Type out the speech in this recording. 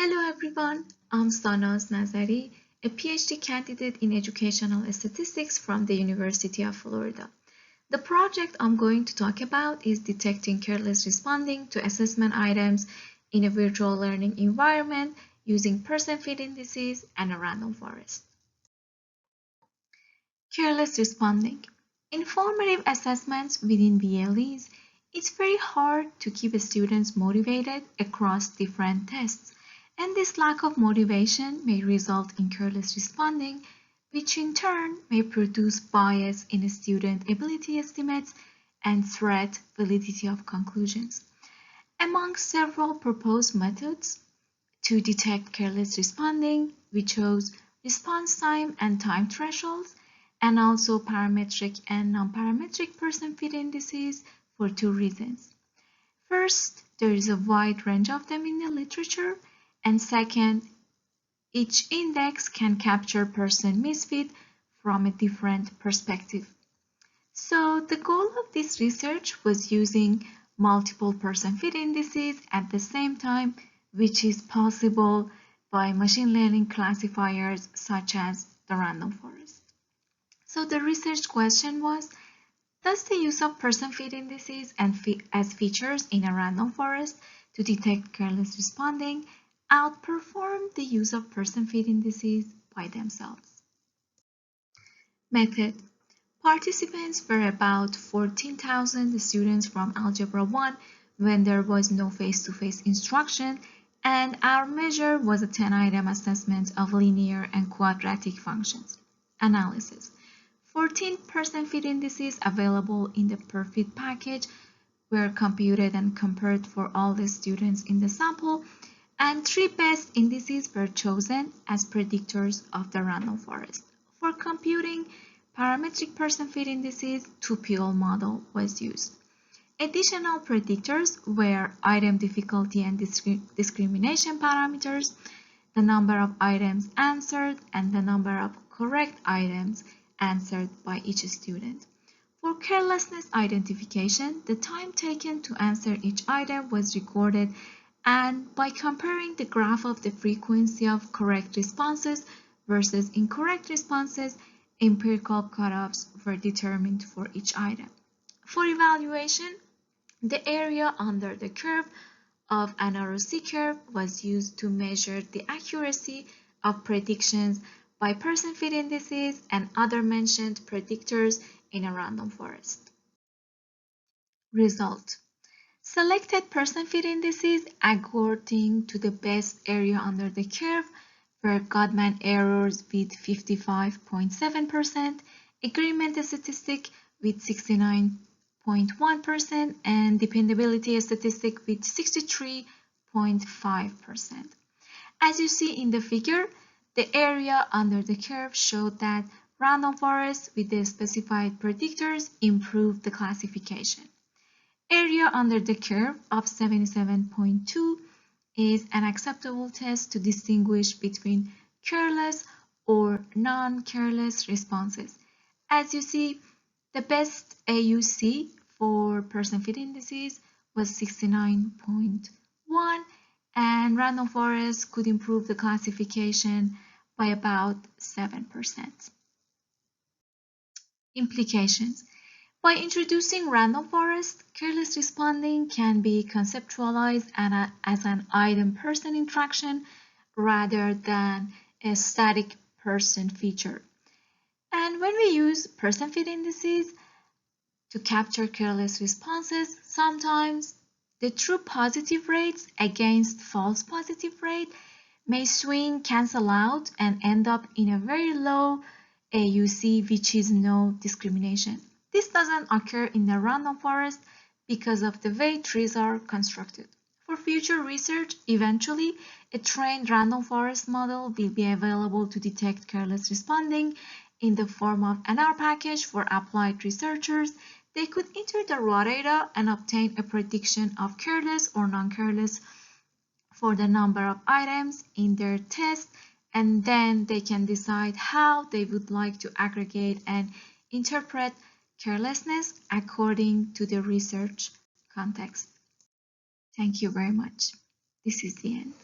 Hello everyone, I'm Sanaz Nazari, a PhD candidate in educational statistics from the University of Florida. The project I'm going to talk about is detecting careless responding to assessment items in a virtual learning environment using person fit indices and a random forest. Careless responding. In formative assessments within VLEs, it's very hard to keep students motivated across different tests, and this lack of motivation may result in careless responding, which in turn may produce bias in student ability estimates and threat validity of conclusions. Among several proposed methods to detect careless responding, we chose response time and time thresholds, and also parametric and non-parametric person fit indices for two reasons. First, there is a wide range of them in the literature, and second, each index can capture person misfit from a different perspective. So the goal of this research was using multiple person fit indices at the same time, which is possible by machine learning classifiers such as the random forest. So the research question was, does the use of person fit indices and as features in a random forest to detect careless responding outperform the use of person fit indices by themselves? Method. Participants were about 14,000 students from Algebra 1 when there was no face-to-face instruction, and our measure was a 10-item assessment of linear and quadratic functions. Analysis. 14 person fit indices available in the per-fit package were computed and compared for all the students in the sample, and 3 best indices were chosen as predictors of the random forest. For computing parametric person fit indices, 2PL model was used. Additional predictors were item difficulty and discrimination parameters, the number of items answered, and the number of correct items answered by each student. For carelessness identification, the time taken to answer each item was recorded, and by comparing the graph of the frequency of correct responses versus incorrect responses, empirical cutoffs were determined for each item. For evaluation, the area under the curve of an ROC curve was used to measure the accuracy of predictions by person fit indices and other mentioned predictors in a random forest. Result. Selected person fit indices according to the best area under the curve were Goodman errors with 55.7%, agreement statistic with 69.1%, and dependability statistic with 63.5%. As you see in the figure, the area under the curve showed that random forests with the specified predictors improved the classification. Area under the curve of 77.2 is an acceptable test to distinguish between careless or non-careless responses. As you see, the best AUC for person fit indices was 69.1, and random forest could improve the classification by about 7%. Implications. By introducing random forest, careless responding can be conceptualized as an item-person interaction rather than a static person feature. And when we use person fit indices to capture careless responses, sometimes the true positive rates against false positive rate may swing, cancel out, and end up in a very low AUC, which is no discrimination. This doesn't occur in the random forest because of the way trees are constructed. For future research, eventually, a trained random forest model will be available to detect careless responding in the form of an R package for applied researchers. They could enter the raw data and obtain a prediction of careless or non-careless for the number of items in their test, and then they can decide how they would like to aggregate and interpret carelessness according to the research context. Thank you very much. This is the end.